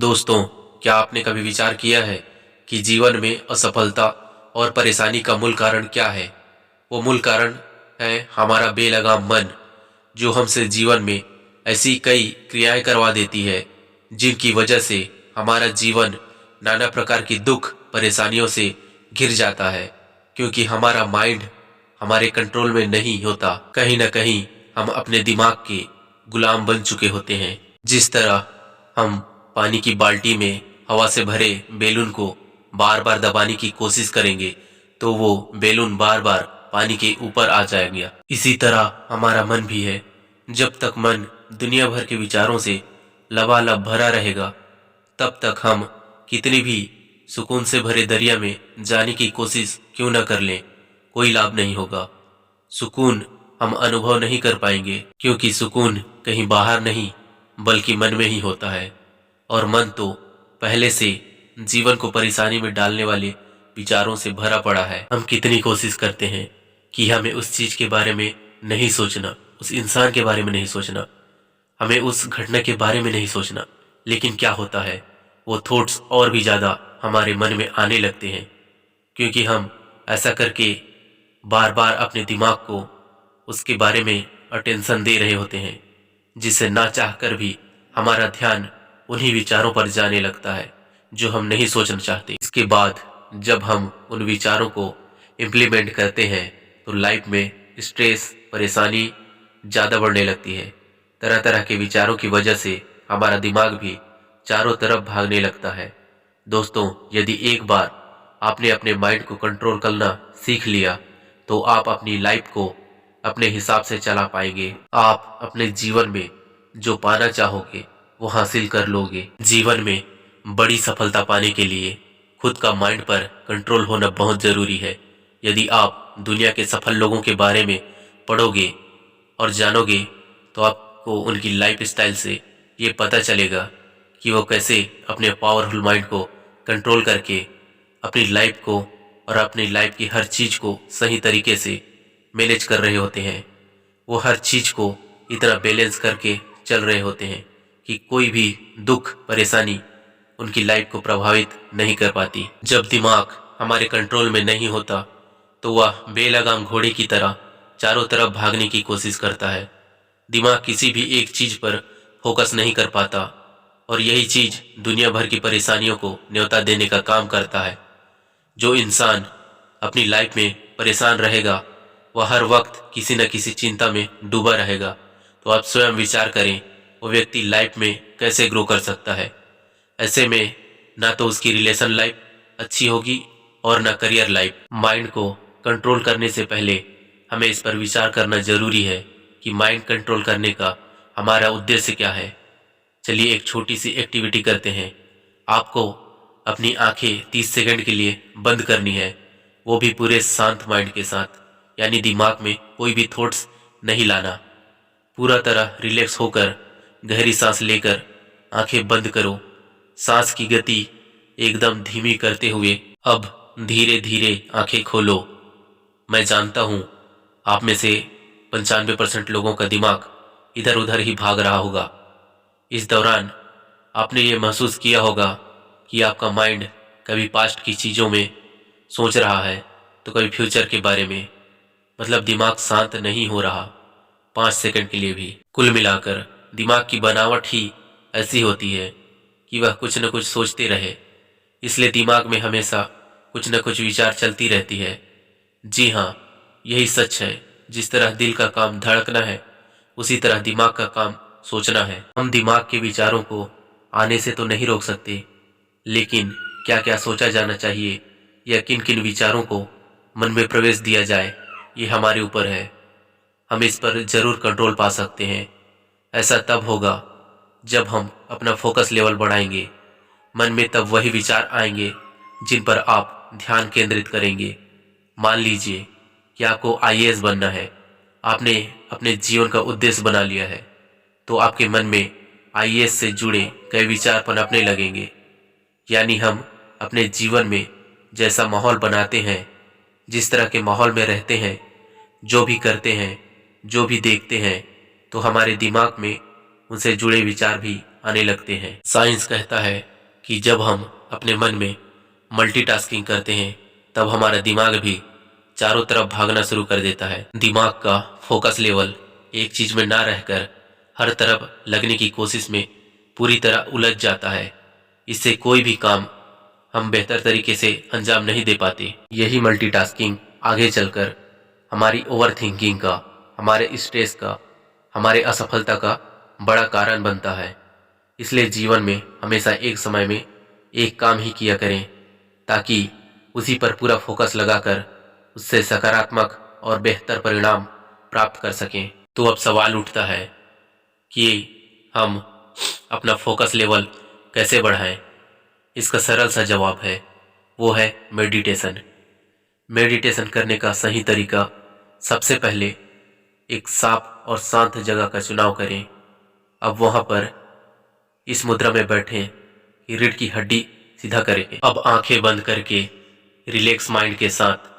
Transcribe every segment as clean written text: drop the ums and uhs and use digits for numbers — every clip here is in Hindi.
दोस्तों, क्या आपने कभी विचार किया है कि जीवन में असफलता और परेशानी का मूल कारण क्या है? वो मूल कारण है हमारा बेलगाम मन, जो हमसे जीवन में ऐसी कई क्रियाएं करवा देती है जिनकी वजह से हमारा जीवन नाना प्रकार की दुख परेशानियों से घिर जाता है। क्योंकि हमारा माइंड हमारे कंट्रोल में नहीं होता, कहीं ना कहीं हम अपने दिमाग के गुलाम बन चुके होते हैं। जिस तरह हम पानी की बाल्टी में हवा से भरे बैलून को बार बार दबाने की कोशिश करेंगे तो वो बैलून बार बार पानी के ऊपर आ जाएगा। इसी तरह हमारा मन भी है। जब तक मन दुनिया भर के विचारों से लबालब भरा रहेगा, तब तक हम कितनी भी सुकून से भरे दरिया में जाने की कोशिश क्यों न कर लें, कोई लाभ नहीं होगा। सुकून हम अनुभव नहीं कर पाएंगे, क्योंकि सुकून कहीं बाहर नहीं बल्कि मन में ही होता है। और मन तो पहले से जीवन को परेशानी में डालने वाले विचारों से भरा पड़ा है। हम कितनी कोशिश करते हैं कि हमें उस चीज के बारे में नहीं सोचना, उस इंसान के बारे में नहीं सोचना, हमें उस घटना के बारे में नहीं सोचना, लेकिन क्या होता है, वो थॉट्स और भी ज्यादा हमारे मन में आने लगते हैं। क्योंकि हम ऐसा करके बार बार अपने दिमाग को उसके बारे में अटेंशन दे रहे होते हैं, जिससे ना चाहकर भी हमारा ध्यान उन्हीं विचारों पर जाने लगता है जो हम नहीं सोचना चाहते। इसके बाद जब हम उन विचारों को इम्प्लीमेंट करते हैं तो लाइफ में स्ट्रेस, परेशानी ज़्यादा बढ़ने लगती है। तरह तरह के विचारों की वजह से हमारा दिमाग भी चारों तरफ भागने लगता है। दोस्तों, यदि एक बार आपने अपने माइंड को कंट्रोल करना सीख लिया तो आप अपनी लाइफ को अपने हिसाब से चला पाएंगे। आप अपने जीवन में जो पाना चाहोगे वो हासिल कर लोगे। जीवन में बड़ी सफलता पाने के लिए खुद का माइंड पर कंट्रोल होना बहुत जरूरी है। यदि आप दुनिया के सफल लोगों के बारे में पढ़ोगे और जानोगे तो आपको उनकी लाइफ स्टाइल से ये पता चलेगा कि वो कैसे अपने पावरफुल माइंड को कंट्रोल करके अपनी लाइफ को और अपनी लाइफ की हर चीज को सही तरीके से मैनेज कर रहे होते हैं। वो हर चीज को इतना बैलेंस करके चल रहे होते हैं कि कोई भी दुख, परेशानी उनकी लाइफ को प्रभावित नहीं कर पाती। जब दिमाग हमारे कंट्रोल में नहीं होता तो वह बेलगाम घोड़े की तरह चारों तरफ भागने की कोशिश करता है। दिमाग किसी भी एक चीज पर फोकस नहीं कर पाता और यही चीज दुनिया भर की परेशानियों को न्योता देने का काम करता है। जो इंसान अपनी लाइफ में परेशान रहेगा वह हर वक्त किसी न किसी चिंता में डूबा रहेगा। तो आप स्वयं विचार करें, वो व्यक्ति लाइफ में कैसे ग्रो कर सकता है। ऐसे में ना तो उसकी रिलेशन लाइफ अच्छी होगी और ना करियर लाइफ। माइंड को कंट्रोल करने से पहले हमें इस पर विचार करना जरूरी है कि माइंड कंट्रोल करने का हमारा उद्देश्य क्या है। चलिए एक छोटी सी एक्टिविटी करते हैं। आपको अपनी आंखें 30 सेकंड के लिए बंद करनी है, वो भी पूरे शांत माइंड के साथ, यानी दिमाग में कोई भी थॉट्स नहीं लाना। पूरा तरह रिलैक्स होकर गहरी सांस लेकर आंखें बंद करो। सांस की गति एकदम धीमी करते हुए अब धीरे धीरे आंखें खोलो। मैं जानता हूं आप में से 95% लोगों का दिमाग इधर उधर ही भाग रहा होगा। इस दौरान आपने ये महसूस किया होगा कि आपका माइंड कभी पास्ट की चीज़ों में सोच रहा है तो कभी फ्यूचर के बारे में। मतलब दिमाग शांत नहीं हो रहा 5 सेकंड के लिए भी। कुल मिलाकर दिमाग की बनावट ही ऐसी होती है कि वह कुछ न कुछ सोचते रहे, इसलिए दिमाग में हमेशा कुछ न कुछ विचार चलती रहती है। जी हाँ, यही सच है। जिस तरह दिल का काम धड़कना है, उसी तरह दिमाग का काम सोचना है। हम दिमाग के विचारों को आने से तो नहीं रोक सकते, लेकिन क्या क्या सोचा जाना चाहिए या किन किन विचारों को मन में प्रवेश दिया जाए, ये हमारे ऊपर है। हम इस पर जरूर कंट्रोल पा सकते हैं। ऐसा तब होगा जब हम अपना फोकस लेवल बढ़ाएंगे। मन में तब वही विचार आएंगे जिन पर आप ध्यान केंद्रित करेंगे। मान लीजिए कि आपको आईएएस बनना है, आपने अपने जीवन का उद्देश्य बना लिया है, तो आपके मन में आईएएस से जुड़े कई विचार पनपने लगेंगे। यानी हम अपने जीवन में जैसा माहौल बनाते हैं, जिस तरह के माहौल में रहते हैं, जो भी करते हैं, जो भी देखते हैं, तो हमारे दिमाग में उनसे जुड़े विचार भी आने लगते हैं। साइंस कहता है कि जब हम अपने मन में मल्टीटास्किंग करते हैं तब हमारा दिमाग भी चारों तरफ भागना शुरू कर देता है। दिमाग का फोकस लेवल एक चीज में ना रहकर हर तरफ लगने की कोशिश में पूरी तरह उलझ जाता है। इससे कोई भी काम हम बेहतर तरीके से अंजाम नहीं दे पाते। यही मल्टीटास्किंग आगे चलकर हमारी ओवर थिंकिंग का, हमारे स्ट्रेस का, हमारे असफलता का बड़ा कारण बनता है। इसलिए जीवन में हमेशा एक समय में एक काम ही किया करें ताकि उसी पर पूरा फोकस लगाकर उससे सकारात्मक और बेहतर परिणाम प्राप्त कर सकें। तो अब सवाल उठता है कि हम अपना फोकस लेवल कैसे बढ़ाएं। इसका सरल सा जवाब है, वो है मेडिटेशन। मेडिटेशन करने का सही तरीका, सबसे पहले एक साफ और शांत जगह का चुनाव करें। अब वहां पर इस मुद्रा में बैठें कि रीढ़ की हड्डी सीधा करें। अब आंखें बंद करके रिलैक्स माइंड के साथ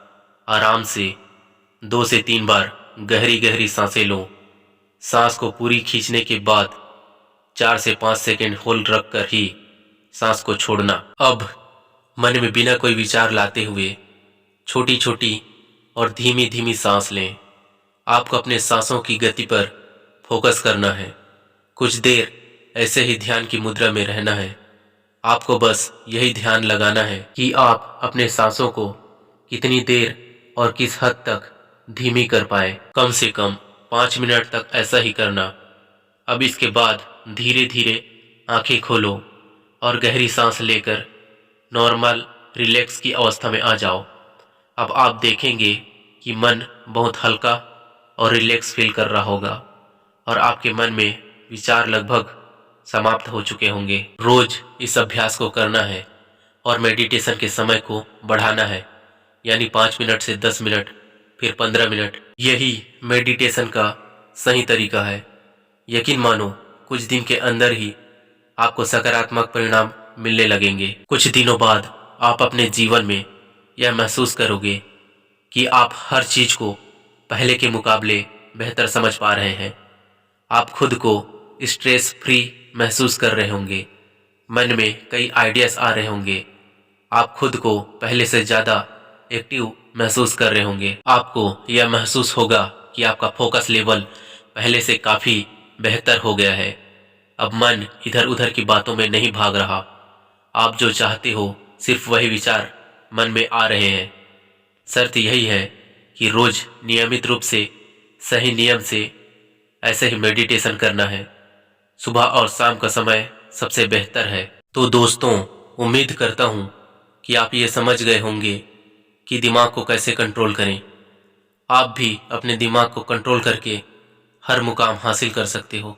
आराम से 2 से 3 बार गहरी गहरी सांसें लो। सांस को पूरी खींचने के बाद 4 से 5 सेकंड होल्ड रखकर ही सांस को छोड़ना। अब मन में बिना कोई विचार लाते हुए छोटी छोटी और धीमी धीमी सांस लें। आपको अपने सांसों की गति पर फोकस करना है। कुछ देर ऐसे ही ध्यान की मुद्रा में रहना है। आपको बस यही ध्यान लगाना है कि आप अपने सांसों को कितनी देर और किस हद तक धीमी कर पाए। कम से कम 5 मिनट तक ऐसा ही करना। अब इसके बाद धीरे धीरे आंखें खोलो और गहरी सांस लेकर नॉर्मल रिलैक्स की अवस्था में आ जाओ। अब आप देखेंगे कि मन बहुत हल्का और रिलैक्स फील कर रहा होगा और आपके मन में विचार लगभग समाप्त हो चुके होंगे। रोज इस अभ्यास को करना है और मेडिटेशन के समय को बढ़ाना है, यानी 5 मिनट से 10 मिनट, फिर 15 मिनट। यही मेडिटेशन का सही तरीका है। यकीन मानो कुछ दिन के अंदर ही आपको सकारात्मक परिणाम मिलने लगेंगे। कुछ दिनों बाद आप अपने जीवन में यह महसूस करोगे कि आप हर चीज को पहले के मुकाबले बेहतर समझ पा रहे हैं। आप खुद को स्ट्रेस फ्री महसूस कर रहे होंगे। मन में कई आइडियाज आ रहे होंगे। आप खुद को पहले से ज्यादा एक्टिव महसूस कर रहे होंगे। आपको यह महसूस होगा कि आपका फोकस लेवल पहले से काफी बेहतर हो गया है। अब मन इधर उधर की बातों में नहीं भाग रहा। आप जो चाहते हो सिर्फ वही विचार मन में आ रहे हैं। शर्त यही है कि रोज नियमित रूप से सही नियम से ऐसे ही मेडिटेशन करना है। सुबह और शाम का समय सबसे बेहतर है। तो दोस्तों, उम्मीद करता हूँ कि आप ये समझ गए होंगे कि दिमाग को कैसे कंट्रोल करें। आप भी अपने दिमाग को कंट्रोल करके हर मुकाम हासिल कर सकते हो।